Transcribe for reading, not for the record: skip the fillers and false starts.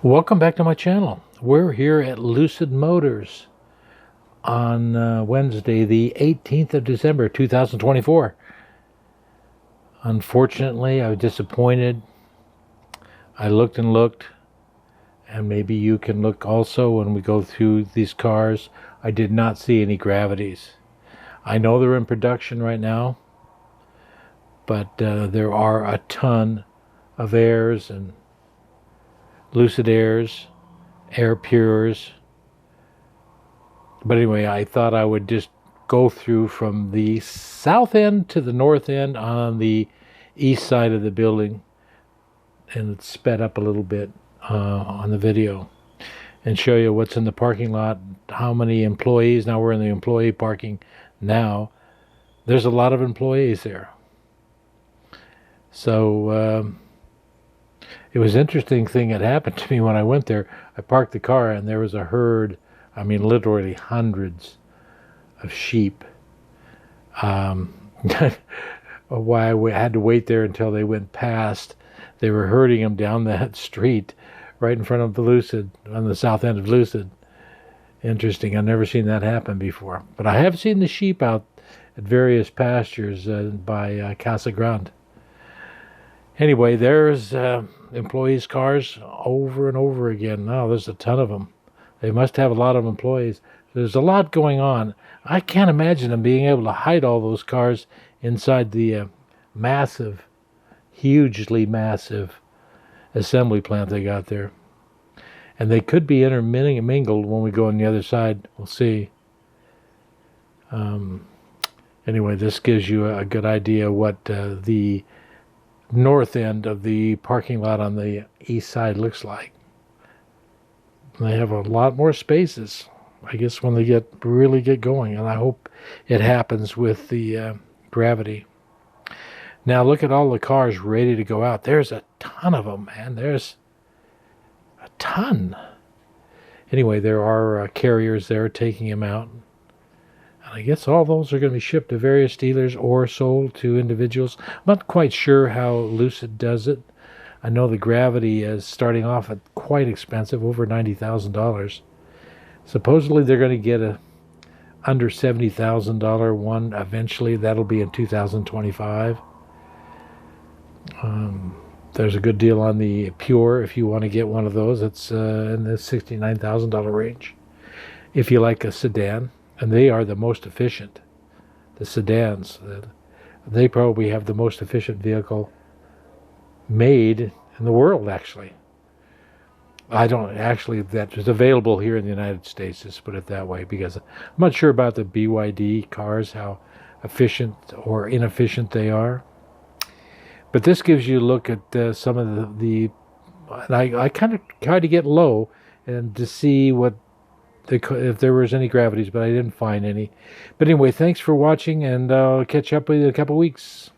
Welcome back to my channel. We're here at Lucid Motors on Wednesday, the 18th of December, 2024. Unfortunately, I was disappointed. I looked and looked, and maybe you can look also when we go through these cars. I did not see any Gravities. I know they're in production right now, but there are a ton of Airs and Lucid Airs, Air Pures. But anyway, I thought I would just go through from the south end to the north end on the east side of the building, and it's sped up a little bit on the video, and show you what's in the parking lot, how many employees. Now we're in the employee parking now. There's a lot of employees there. So it was an interesting thing that happened to me when I went there. I parked the car and there was a herd, I mean literally hundreds of sheep. Why I had to wait there until they went past. They were herding them down that street right in front of the Lucid, on the south end of Lucid. Interesting. I've never seen that happen before. But I have seen the sheep out at various pastures by Casa Grande. Anyway, there's employees' cars over and over again. Now there's a ton of them. They must have a lot of employees. There's a lot going on. I can't imagine them being able to hide all those cars inside the massive, hugely massive assembly plant they got there. And they could be intermingled when we go on the other side. We'll see. Anyway, this gives you a good idea what the north end of the parking lot on the east side looks like. They have a lot more spaces, I guess, when they really get going, and I hope it happens with the Gravity. Now look at all the cars ready to go out. There's a ton of them, man. There's a ton. Anyway, there are carriers there taking them out. And I guess all those are going to be shipped to various dealers or sold to individuals. I'm not quite sure how Lucid does it. I know the Gravity is starting off at quite expensive, over $90,000. Supposedly they're going to get a under $70,000 one eventually. That'll be in 2025. There's a good deal on the Pure if you want to get one of those. It's in the $69,000 range. If you like a sedan. And they are the most efficient. The sedans, they probably have the most efficient vehicle made in the world, actually. I don't actually, that is available here in the United States, let's put it that way, because I'm not sure about the BYD cars, how efficient or inefficient they are. But this gives you a look at some of the and I kind of tried to get low and to see if there was any Gravities, but I didn't find any. But anyway, thanks for watching, and I'll catch up with you in a couple weeks.